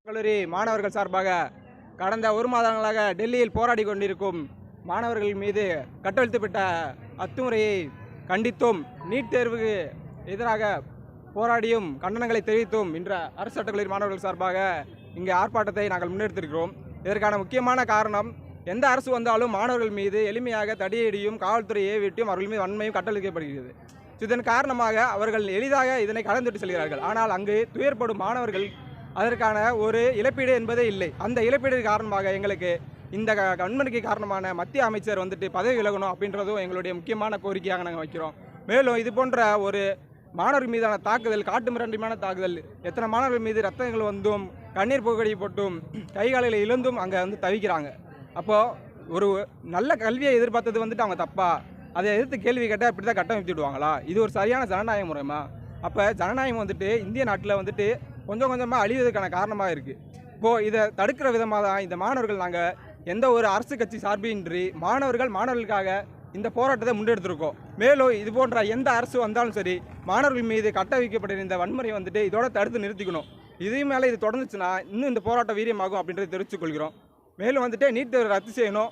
கல்லூரி மாணவர்கள் சார்பாக கடந்த ஒரு மாதங்களாக டெல்லியில் போராடி கொண்டிருக்கும் மாணவர்கள் மீது கட்டவிழ்த்துப்பட்ட அத்துமுறையை கண்டித்தும் நீட் தேர்வுக்கு எதிராக போராடியும் கண்டனங்களை தெரிவித்தும் இன்று அரசு சட்டக்கல்லூரி மாணவர்கள் சார்பாக இங்கே ஆர்ப்பாட்டத்தை நாங்கள் முன்னெடுத்திருக்கிறோம். இதற்கான முக்கியமான காரணம், எந்த அரசு வந்தாலும் மாணவர்கள் மீது எளிமையாக தடியடியும் காவல்துறையை ஏவிட்டும் அவர்கள் மீது வன்மையும் கட்டளிக்கப்படுகிறது. இதன் காரணமாக அவர்கள் எளிதாக இதனை கலந்துட்டு செல்கிறார்கள். ஆனால் அங்கு துயர்படும் மாணவர்கள் அதற்கான ஒரு இழப்பீடு என்பதே இல்லை. அந்த இழப்பீடு காரணமாக எங்களுக்கு இந்த வன்முறைக்கு காரணமான மத்திய அமைச்சர் பதவி விலகணும் அப்படின்றதும் எங்களுடைய முக்கியமான கோரிக்கையாக நாங்கள் வைக்கிறோம். மேலும் இது போன்ற ஒரு மாணவர்கள் மீதான தாக்குதல், காட்டு மிராண்டியான தாக்குதல், எத்தனை மாணவர்கள் மீது ரத்தங்கள் வந்தும் கண்ணீர் புகடி போட்டும் கைகாலில் இழந்தும் அங்கே தவிக்கிறாங்க. அப்போது ஒரு நல்ல கல்வியை எதிர்பார்த்தது அவங்க தப்பா, அதை எதிர்த்து கேள்வி கேட்டால் இப்படி தான் கட்டமைத்துடுவாங்களா? இது ஒரு சரியான ஜனநாயக முறைமா? அப்போ ஜனநாயகம் இந்திய நாட்டில் கொஞ்சம் கொஞ்சமாக அழிவதற்கான காரணமாக இருக்குது. இப்போது இதை தடுக்கிற விதமாக தான் இந்த மாணவர்கள் நாங்கள் எந்த ஒரு அரசு கட்சி சார்பின்றி மாணவர்களுக்காக இந்த போராட்டத்தை முன்னெடுத்திருக்கோம். மேலும் இது போன்ற எந்த அரசு வந்தாலும் சரி, மாணவர்கள் மீது கட்ட வைக்கப்பட்ட இந்த வன்முறை இதோட தடுத்து நிறுத்திக்கணும். இதையும் மேலே இது தொடர்ந்துச்சுன்னா இன்னும் இந்த போராட்டம் வீரியமாகும் அப்படின்றத தெரிவித்துக் கொள்கிறோம். மேலும் நீட் தேர்வு ரத்து செய்யணும்.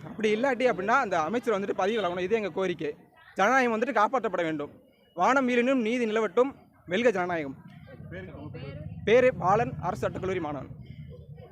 அப்படி இல்லாட்டி அப்படின்னா அந்த அமைச்சர் பதவி விலகணும். இது எங்கள் கோரிக்கை. ஜனநாயகம் காப்பாற்றப்பட வேண்டும். வானம் மீறினும் நீதி நிலவட்டும். வெல்க ஜனநாயகம். பேரு பாலன், அரசு சட்டக்கல்லூரி மாணவன்.